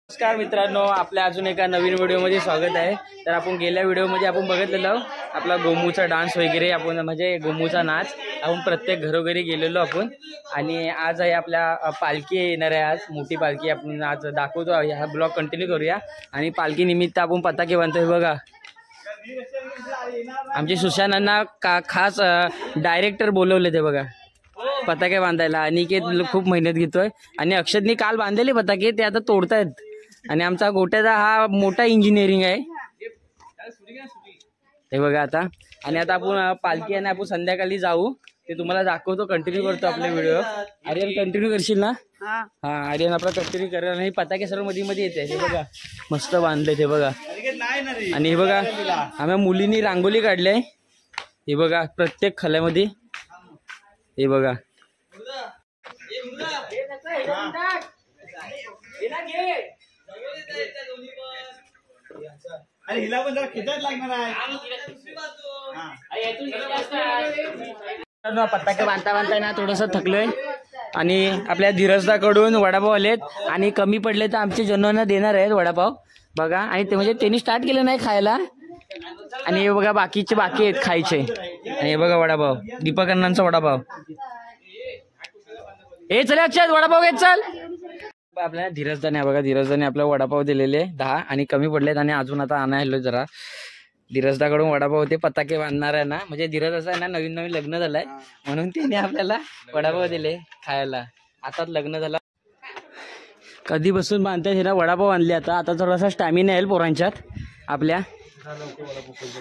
नमस्कार मित्रांनो, आपल्या अजून एका नवीन व्हिडिओमध्ये स्वागत आहे। तर आपण गेल्या व्हिडिओमध्ये आपण बघितलेलं आपला गोमूचा डान्स वगैरे, आपण म्हणजे गोमूचा नाच आपण प्रत्येक घरोघरी गेलेलो आपण। आणि आज आहे आपल्या पालखी येणार आहे, आज मोठी पालखी आपण आज दाखवतो। हा ब्लॉग कंटिन्यू करूया। आणि पालखी निमित्त आपण पताके बांधतोय बघा। आमचे सुशांतना खास डायरेक्टर बोलवले ते बघा पताके बांधायला। अनिकेत खूप मेहनत घेतोय आणि अक्षतनी काल बांधलेले पताके ते आता तोडतायत। आणि आमचा गोट्याचा हा मोठा इंजिनिअरिंग आहे हे बघा आता। आणि आता आपण पालखी आणि आपण संध्याकाळी जाऊ, ते तुम्हाला दाखवतो। कंटिन्यू करतो आपले व्हिडिओ। आर्यन कंटिन्यू करशील ना? हा आर्यन आपला कंटिन्यू करेल। आणि पताके सर्व मध्ये मध्ये येते हे बघा, मस्त बांधले ते बघा। आणि हे बघा आम्ही मुलींनी रांगोली काढली आहे हे बघा प्रत्येक खल्यामध्ये हे बघा। अरे हिला पण जरा खिचायला लागणार आहे। पताके बांधता बांधता ना थोडंसं थकलोय। आणि आपल्या धीरजदाकडून वडापाव आलेत आणि कमी पडले तर आमचे जनवांना देणार आहेत वडापाव बघा। आणि ते म्हणजे त्यांनी स्टार्ट केलं नाही खायला। आणि हे बघा बाकीचे बाकी आहेत खायचे। आणि हे बघा वडापाव, दीपक अण्णांचा वडापाव। हे चल अक्षय वडापाव घेत चल। आपल्याला धीरजदाने बघा, धीरजदाने आपल्याला वडापाव दिलेले 10 आणि कमी पडलेत। आणि अजून आता आणायला जरा धीरजदाकडून वडापाव होते। पताके बांधणार आहे ना, म्हणजे धीरज असं आहे ना नवीन नवीन लग्न झालंय म्हणून त्याने आपल्याला वडापाव दिले खायला। आता लग्न झालं कधी बसून बांधताय हिला वडापाव आणले। आता थोडासा स्टॅमिना येईल पोरांच्यात आपल्या।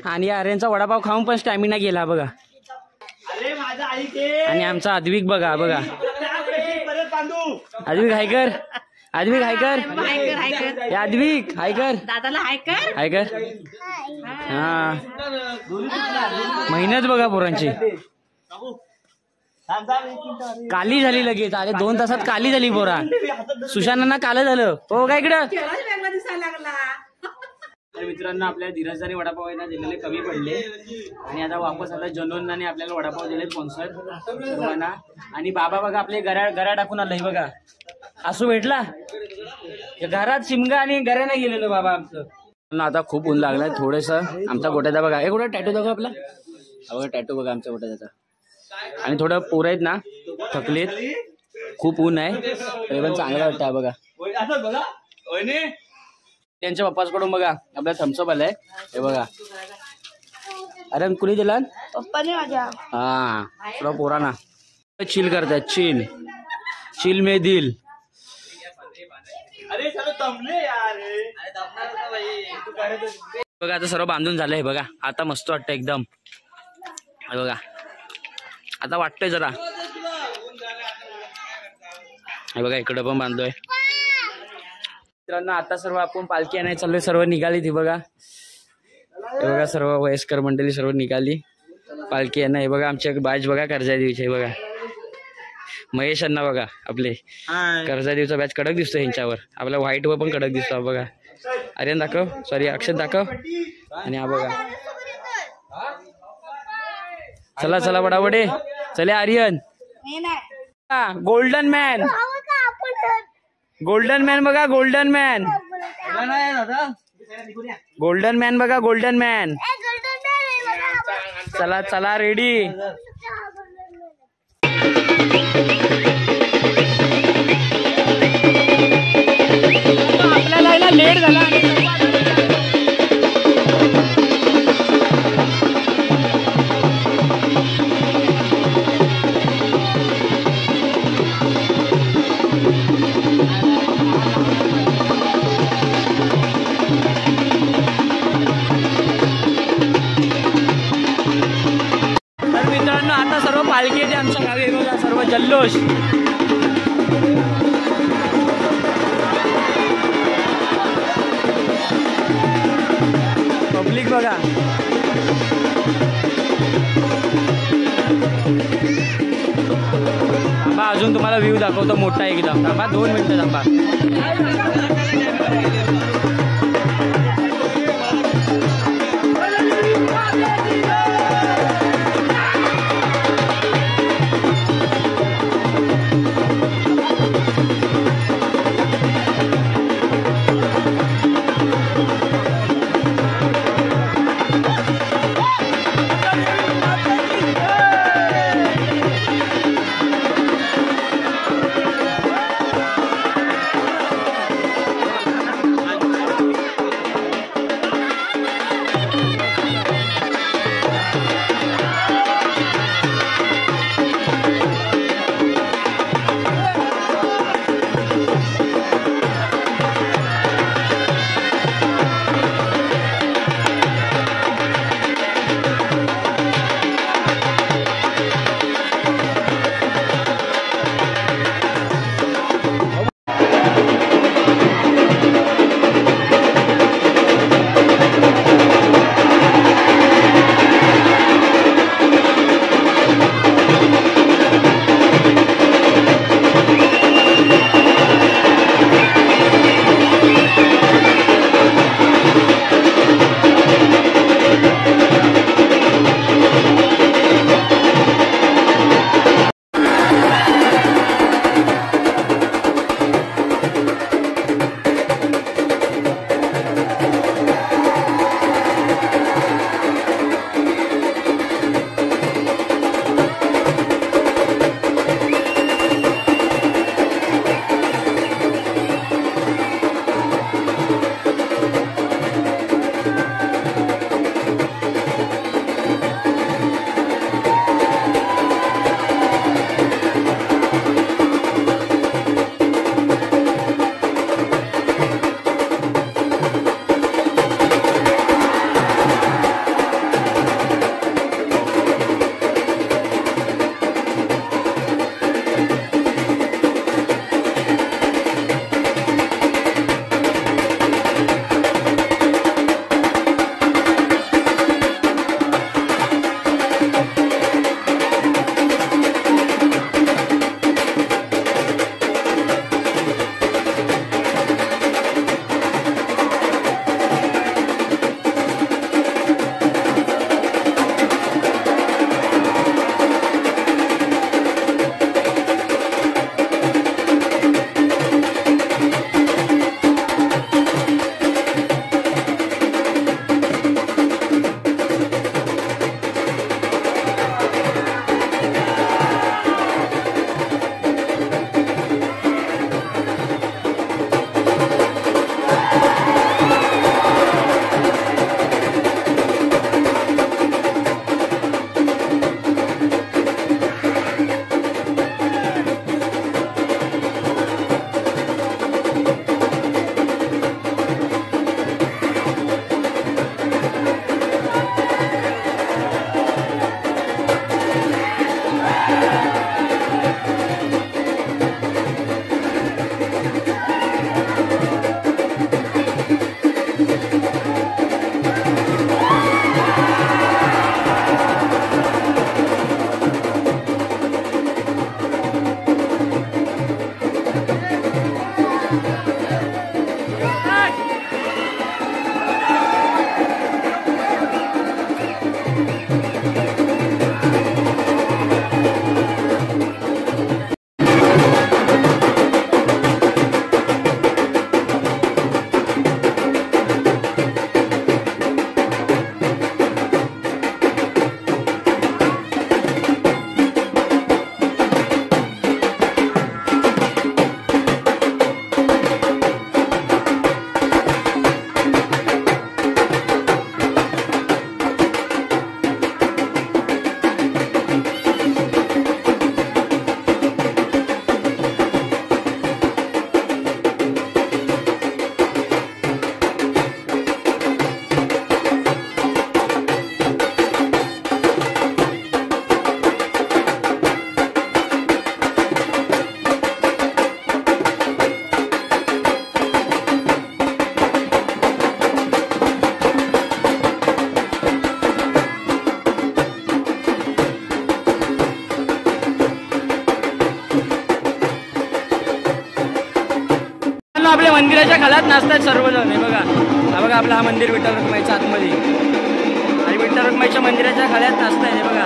आणि आर्यनचा वडापाव खाऊन पण स्टॅमिना गेला बघा। आणि आमचा आद्विक बघा बघा, Advik hiker, Advik hiker, Advik hiker, दादाला हायकर हायकर। हा मेहनत बघा पोरांची, काली झाली लगेच। अरे 2 तासात काली झाली पोरा। सुशांतना काल झालं हो काय इकडं। तर मित्रांनो आपल्या धीरजदाने वडापाव आहे ना दिलेले कमी पडले। आणि आता वापस आता जनवंताने आपल्याला वडापाव दिले स्पॉन्सर सर्वांना। आणि बाबा बघा आपले गरा टाकून आलंय बघा। असू भेटला घरात शिमगा आणि घराने गेलेलो बाबा आमचं। आता खूप ऊन लागलाय थोडस आमचा गोट्याचा बघा। हे कुठं टॅटू दाखव आपला बघा, टॅटू बघा आमच्या गोट्याचा। आणि थोडं पोरं आहेत ना थकलेत, खूप ऊन आहे तरी पण चांगलं वाटतं बघा। त्यांच्या पप्पाकडून बघा आपला थम्सअप आलाय हे बघा। अरे कुणी दिला? पप्पाने माझ्या। हा थोडा पोराना चिल करतात, चिल चिल में दिल। बघा आता सर्व बांधून झालंय बघा। आता मस्त वाटतं एकदम बघा। आता वाटतंय जरा हे बघा इकडं पण बांधतोय मित्रांनो। आता सर्व आपण पालखी आणायला चाललोय, सर्व निघाली ती बघा। हे बघा सर्व वयस्कर मंडळी सर्व निघाली पालखी आहे ना। हे बघा आमच्या बाज बघा कर्जादेवीचे हे बघा, महेश अण्णा बघा आपले कर्जादेवीचा बॅच कडक दिसतो ह्यांच्यावर। आपला व्हाईट वर पण कडक दिसतो बघा। आर्यन दाखव, सॉरी अक्षत दाखव। आणि हा बघा चला चला बडाबडे चले Aryan. Golden man, golden man बघा, गोल्डन मॅन, गोल्डन मॅन बघा, गोल्डन मॅन। चला चला रेडी। आपल्याला लेट झाला। तर मित्रांनो आता सर्व पालखी येते आमच्या गावी बघा, सर्व जल्लोष। पब्लिक बघा थांबा, अजून तुम्हाला व्ह्यू दाखवतो मोठा एकदम। थांबा 2 मिनिटं थांबा। नाचतात सर्वजण. हे बघा, हा बघा आपला हा मंदिर विठ्ठल रखुमाईच्या आतमध्ये, आणि विठ्ठल रखुमाईच्या मंदिराच्या खळ्यात नाचताय. हे बघा,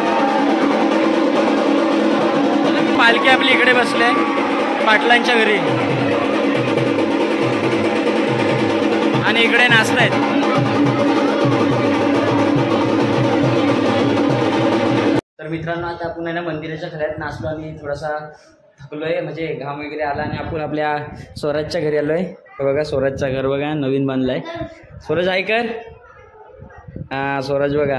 पालखी आपली इकडे बसले पाटलांच्या घरी, आणि इकडे नाचतायत. तर मित्रांनो, आता आपण आहे ना मंदिराच्या खळ्यात नाचलो आणि थोडासा थकलोय, म्हणजे घाम वगैरे आला, आणि आपण आपल्या स्वराजच्या घरी आलोय. बघा स्वराजचं घर बघा, नवीन बांधलंय. स्वराज आहे कर. हां स्वराज बघा,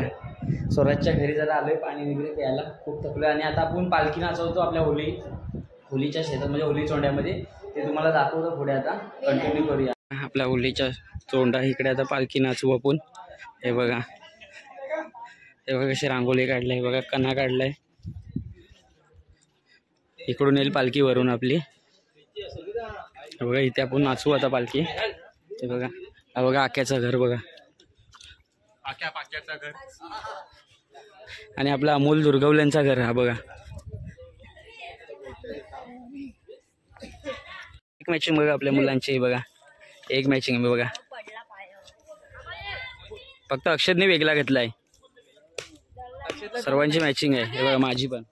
स्वराजच्या घरी जरा आलोय पाणी वगैरे प्यायला, खूप थकलोय. आणि आता आपण पालखी नाचवतो आपल्या होलीच्या शेतात, म्हणजे होली चोंड्यामध्ये. ते तुम्हाला दाखवतो पुढे, आता कंटिन्यू करूया. आपल्या होलीच्या चोंडा इकडे आता पालखी नाचवू आपण. हे बघा, हे बघा कशी रांगोळी काढलाय, बघा कणा काढलाय. इकडून येईल पालखी वरून आपली. हे बघा, इथे आपण नाचवू आता पालखी. हे बघा, हा बघा आक्याचं घर बघा, आक्याचं घर, आणि आपला अमोल दुर्गवल्यांचा घर. हा बघा, एक मॅचिंग बघा आपल्या मुलांची. बघा एक मॅचिंग आहे बघा, फक्त अक्षदने वेगळा घेतलाय, सर्वांची मॅचिंग आहे. हे बघा माझी पण.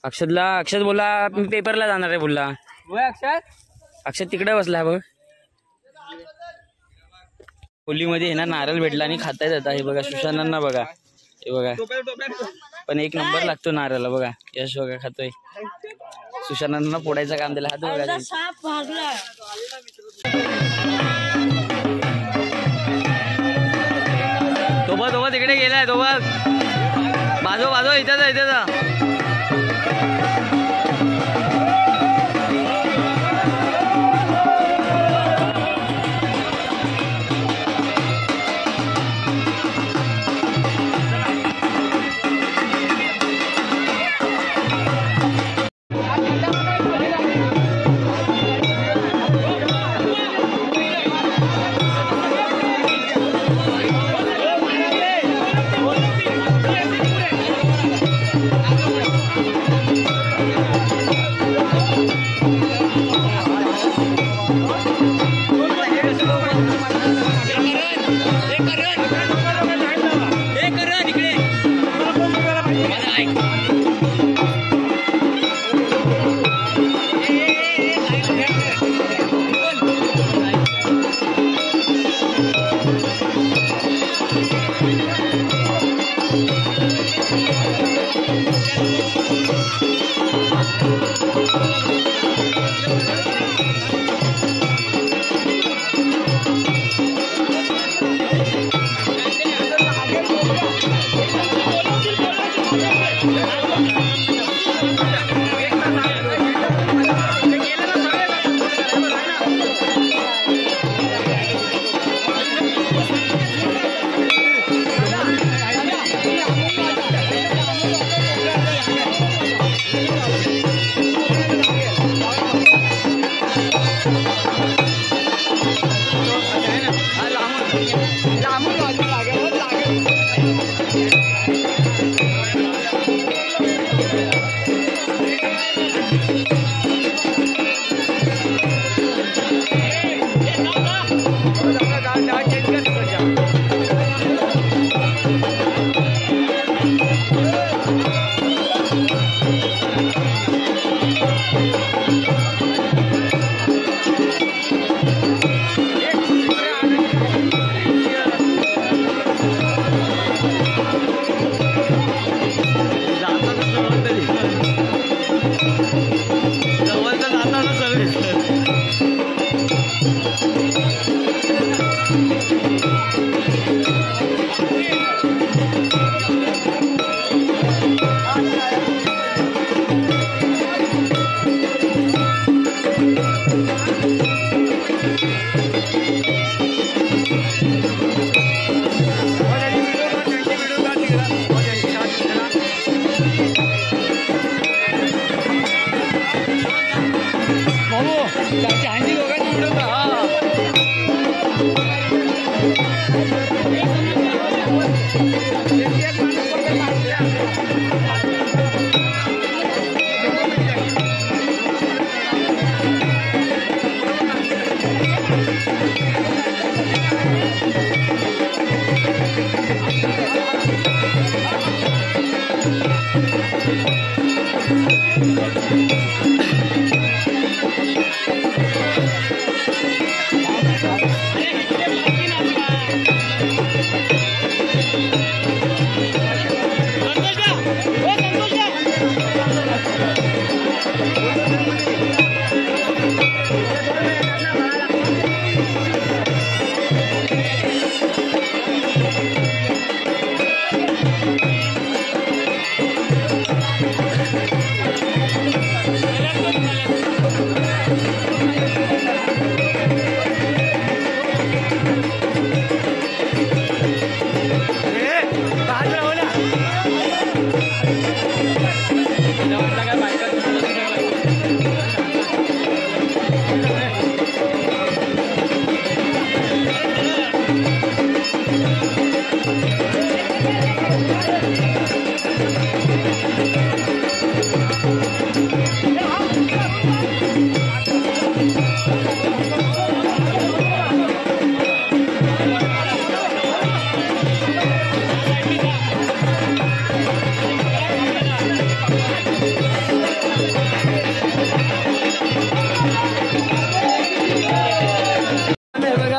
अक्षद बोला मी पेपरला जाणार आहे बोलला. अक्षद तिकडे बसला बघ. होलीमध्ये आहे ना नारळ भेटला आणि खाता येत. हे बघा सुशांतांना बघा, हे बघा पण एक नंबर लागतो नारळाला. बघा यश बघा खातोय, सुशांतांना फोडायचं काम दिलं. हात बघा, तो तिकडे गेलाय. तो बघ बाजू इथं.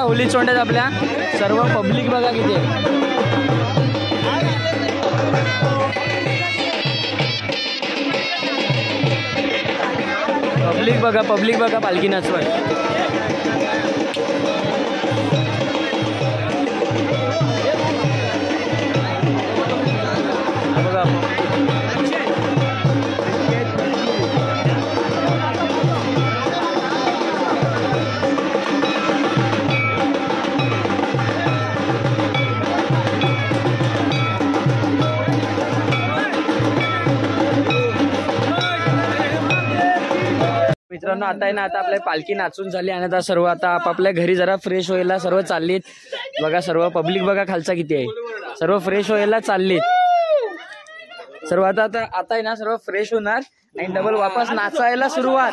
होली चोंड्यात आपल्या सर्व पब्लिक बघा किती आहे. पब्लिक बघा पालखी नाचवाय. बघा मित्रांनो, आता आहे ना, आता आपल्या पालखी नाचून झाली आणि आता सर्व आता आपापल्या घरी जरा फ्रेश व्हायला सर्व चाललीत. बघा सर्व पब्लिक बघा खालचा किती आहे. सर्व फ्रेश व्हायला चाललीत सर्व. आता आहे ना सर्व फ्रेश होणार आणि डबल वापस नाचायला सुरुवात.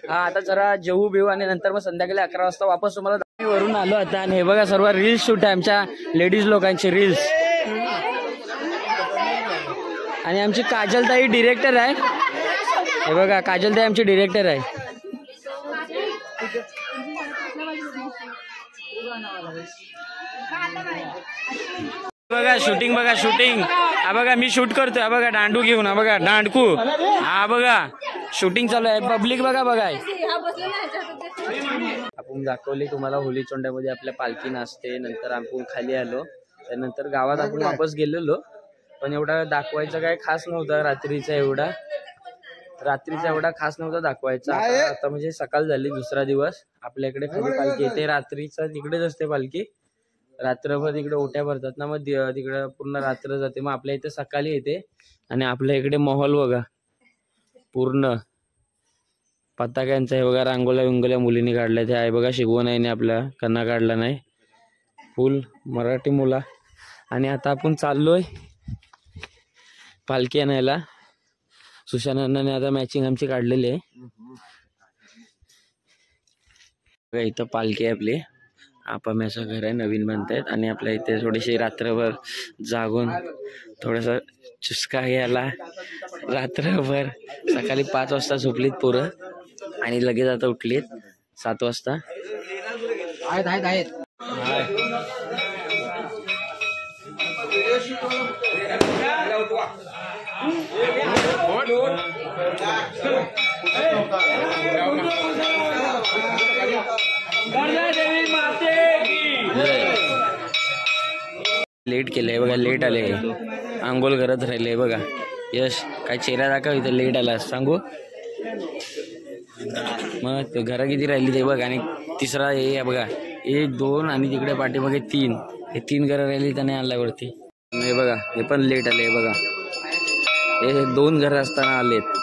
हा आता जरा जेवू बिवू आणि नंतर मग संध्याकाळी 11 वाजता वापस तुम्हाला वरून आलो आता. आणि हे बघा सर्व रील्स शूट आहे आमच्या लेडीज लोकांची रील्स. आणि आमची काजलताई डिरेक्टर आहे. हे बघा काजलताई आमची डिरेक्टर आहे. बघा शूटिंग बघा शूटिंग. हा बघा मी शूट करतोय. हा बघा दांडू घेऊन. हा बघा दांडकू. हा बघा शूटिंग चालू आहे. पब्लिक बघा बघाय. आपण दाखवली तुम्हाला होली चोंड्यामध्ये आपल्या पालखी नाचते. नंतर आपण खाली आलो. त्यानंतर गावात आपण वापस गेलेलो. पण एवढा दाखवायचं काय खास नव्हता. रात्रीचा एवढा खास नव्हता दाखवायचा. आता म्हणजे सकाळ झाली दुसरा दिवस. आपल्याकडे खाली पालखी येते. रात्रीचा तिकडेच असते पालखी. रात्रभर तिकडे ओट्या भरतात ना, मग तिकडे पूर्ण रात्र जाते. मग आपल्या इथे सकाळी येते. आणि आपल्या इकडे माहोल बघा पूर्ण पताक्यांचा आहे बघा. रांगोळ्या मुलींनी काढल्या त्या आहे बघा. शिकवण आहे आपल्या कन्ना काढला नाही. फुल मराठी मुला. आणि आता आपण चाललोय पालखी आणायला. सुशांतने आता मॅचिंग आमची काढलेली आहे. इथं पालखी आहे आपली. आपाम्याचं घर आहे. नवीन बांधतायत. आणि आपल्या इथे थोडीशी रात्रभर जागून थोडासा चुसका घ्यायला रात्रभर. सकाळी 5 वाजता झोपलीत पोरं आणि लगेच आता उठलीत 7 वाजता. आहेत लेट केलंय बघा. लेट आले. आंघोळ करत राहिले बघा. यश काय चेहरा दाखव. इथं लेट आला सांगू. मग घरा किती राहिली ते बघ. आणि तिसरा हे बघा 1 2 आणि तिकडे पाठीमागे 3. हे 3 घरं राहिली त्याने आणल्या वरती. हे बघा हे पण लेट आले बघा. हे 2 घरं असताना आलेत.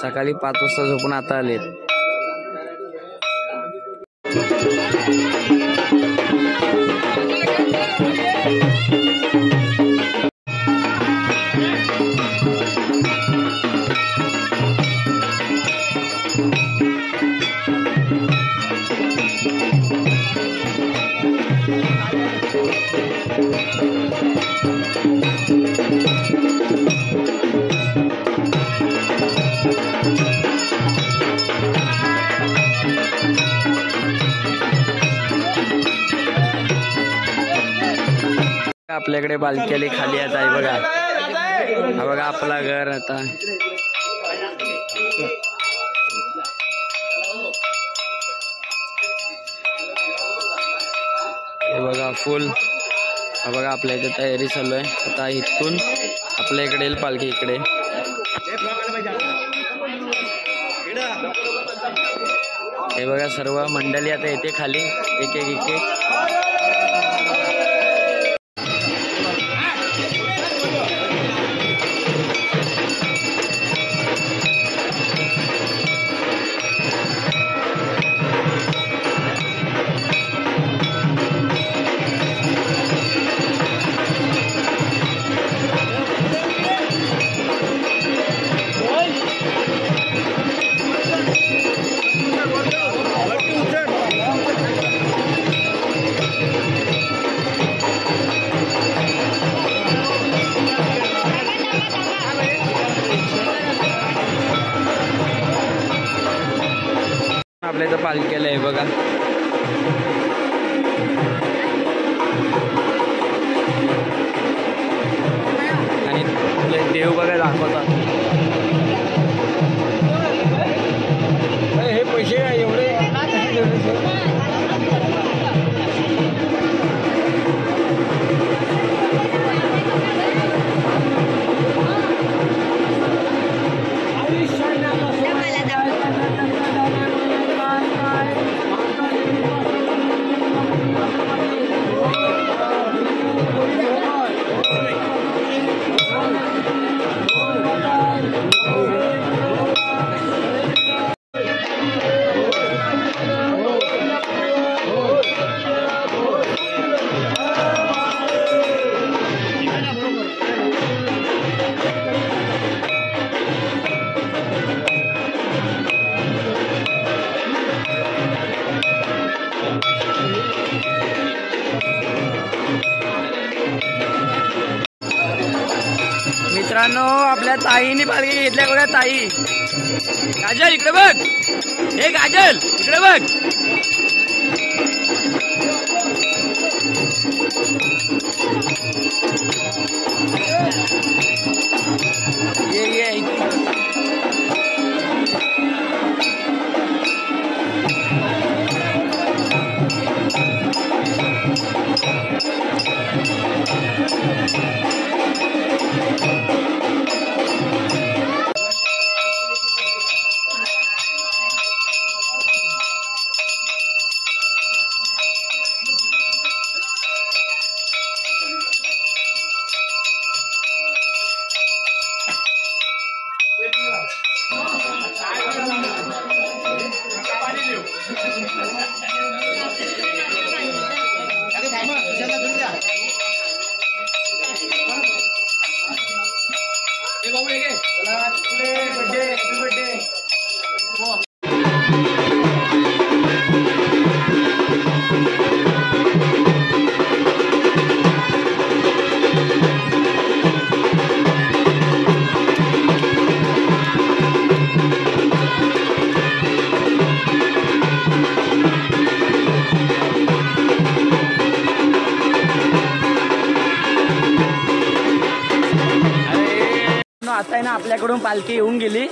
सकाळी 5 वाजता झोपून आता आलेत. आपल्याकडे बाल्कनी खाली आता आहे बघा. हा बघा आपला घर आता. हे बघा फुल. हा बघा आपल्या इथे तयारी चालू आहे. आता इथून आपल्या इकडे येईल पालखी इकडे. हे बघा सर्व मंडळी आता येते खाली एक एक एक एक. आपल्या इथं पालखीला आहे बघा. आणि देव बघा दाखवतात. हे पैसे एवढे मित्रांनो आपल्या ताईने पालखी घेतल्या बघा. ताई काजल इकडे बघ. हे काजल इकडे बघ. ये आता आहे ना आपल्याकडून पालखी येऊन गेली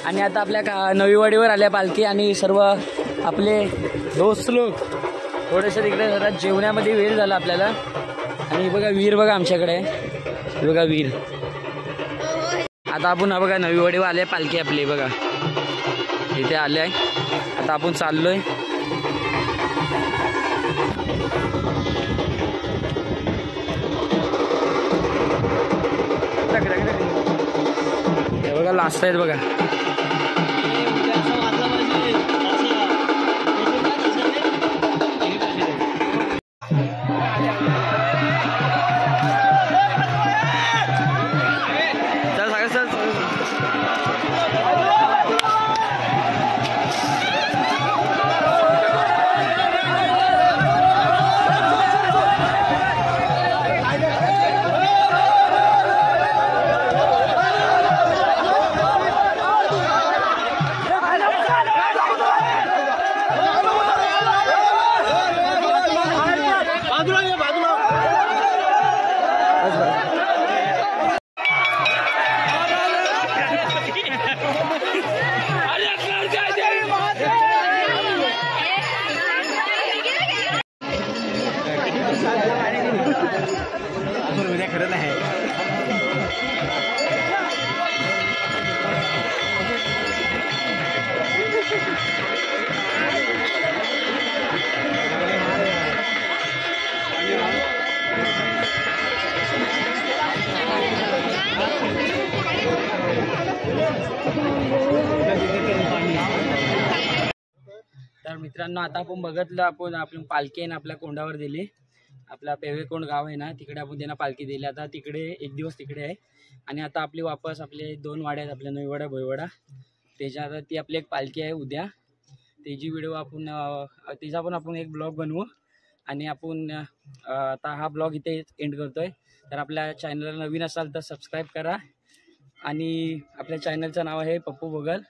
आणि आता आपल्या नवीवाडीवर आल्या पालखी. आणि सर्व आपले दोस्त लोक थोडेसे तिकडे जरा जेवण्यामध्ये वेळ झाला आपल्याला. आणि बघा वीर बघा आमच्याकडे बघा वीर. आता आपण बघा नवीवाडीवर आले पालखी आपली बघा इथे आले आहे. आता आपण चाललोय. बघा लास्ट आहेत बघा. तर मित्रांनो आता आपण बघितलं आपण आपली पालखी आहे ना आपल्या कोंडावर दिली. आपला पेवेकोंड गाव आहे ना तिकडे आपण त्यांना पालखी दिली. आता तिकडे एक दिवस तिकडे आहे आणि आता आपली वापस आपले 2 वाड्या आहेत आपल्या नवीवाडा भोईवाडा. त्याच्या आता ती आपली एक पालखी आहे उद्या. त्याची व्हिडिओ आपण तिचा पण आपण एक ब्लॉग बनवू आणि आपण आता हा ब्लॉग इथे एंड करतोय. तर आपल्या चॅनलला नवीन असाल तर सबस्क्राईब करा आणि आपल्या चॅनलचं नाव आहे पप्पू भोगल.